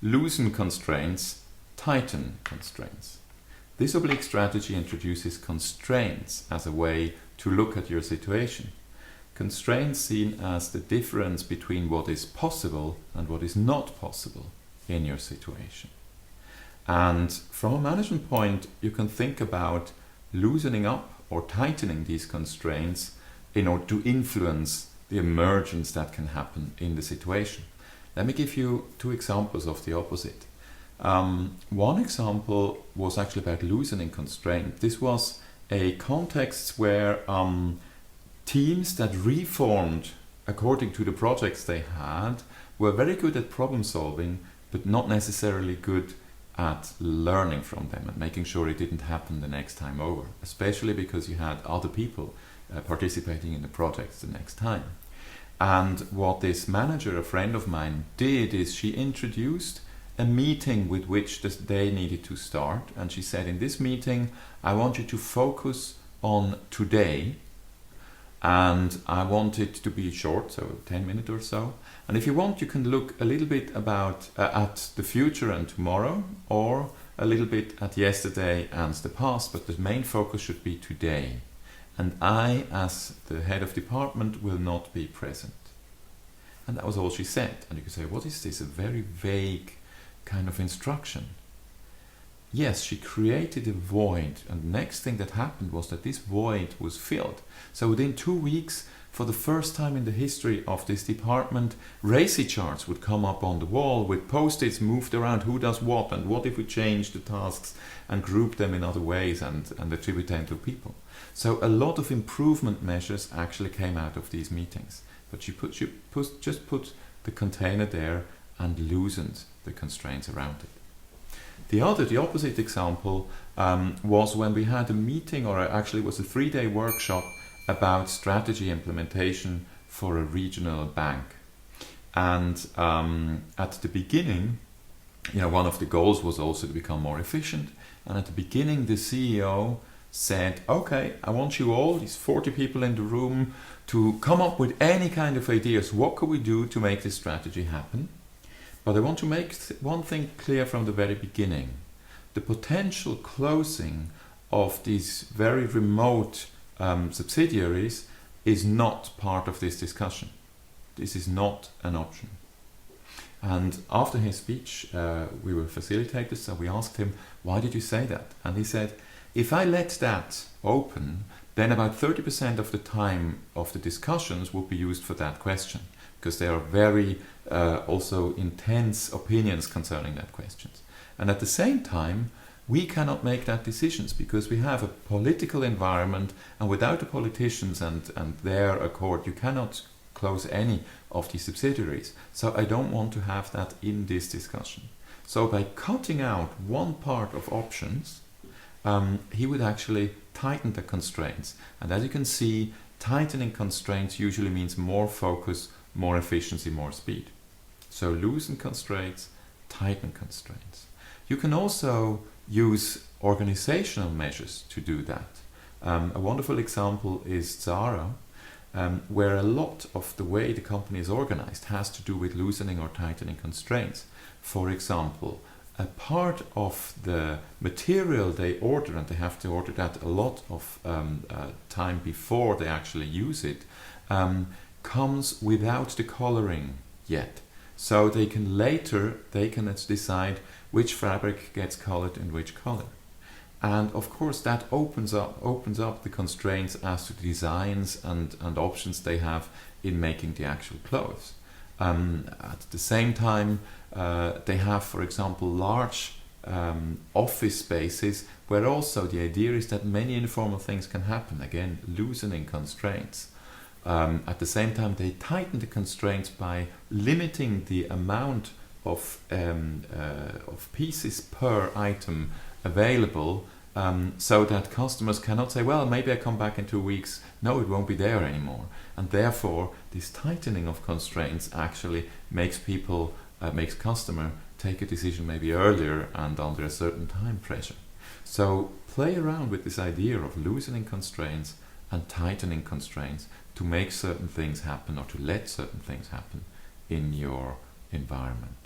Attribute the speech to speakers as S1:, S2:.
S1: loosen constraints, tighten constraints. This oblique strategy introduces constraints as a way to look at your situation. Constraints seen as the difference between what is possible and what is not possible in your situation. And from a management point, you can think about loosening up or tightening these constraints in order to influence the emergence that can happen in the situation. Let me give you two examples of the opposite. One example was actually about loosening constraint. This was a context where teams that reformed according to the projects they had were very good at problem solving, but not necessarily good at learning from them and making sure it didn't happen the next time over, especially because you had other people participating in the projects the next time. And what this manager, a friend of mine, did is she introduced a meeting with which they needed to start, and she said, in this meeting I want you to focus on today, and I want it to be short, so 10 minutes or so, and if you want you can look a little bit about at the future and tomorrow, or a little bit at yesterday and the past, but the main focus should be today, and I as the head of department will not be present. And that was all she said. And you could say, what is this? A very vague kind of instruction. Yes, she created a void, and the next thing that happened was that this void was filled. So within 2 weeks, for the first time in the history of this department, RACI charts would come up on the wall with post-its moved around who does what, and what if we change the tasks and group them in other ways and attribute them to people. So a lot of improvement measures actually came out of these meetings. But she just put the container there and loosened the constraints around it. The opposite example was when we had a meeting, or actually it was a 3-day workshop about strategy implementation for a regional bank. And at the beginning, one of the goals was also to become more efficient. And at the beginning, the CEO said, okay, I want you all, these 40 people in the room, to come up with any kind of ideas. What could we do to make this strategy happen? But I want to make one thing clear from the very beginning. The potential closing of these very remote subsidiaries is not part of this discussion. This is not an option. And after his speech, we were facilitators, so we asked him, why did you say that? And he said, if I let that open, then about 30% of the time of the discussions will be used for that question, because there are very also intense opinions concerning that question. And at the same time, we cannot make that decisions because we have a political environment, and without the politicians and their accord, you cannot close any of these subsidiaries. So I don't want to have that in this discussion. So by cutting out one part of options, he would actually tighten the constraints. And as you can see, tightening constraints usually means more focus, more efficiency, more speed. So loosen constraints, tighten constraints. You can also use organizational measures to do that. A wonderful example is Zara, where a lot of the way the company is organized has to do with loosening or tightening constraints. For example, a part of the material they order, and they have to order that a lot of time before they actually use it, comes without the coloring yet. So they can decide which fabric gets colored in which color. And of course that opens up the constraints as to designs and options they have in making the actual clothes. At the same time, they have, for example, large office spaces where also the idea is that many informal things can happen, again loosening constraints. At the same time, they tighten the constraints by limiting the amount of pieces per item available, so that customers cannot say, well, maybe I come back in 2 weeks. No, it won't be there anymore. And therefore, this tightening of constraints actually makes customer take a decision maybe earlier and under a certain time pressure. So play around with this idea of loosening constraints and tightening constraints to make certain things happen, or to let certain things happen in your environment.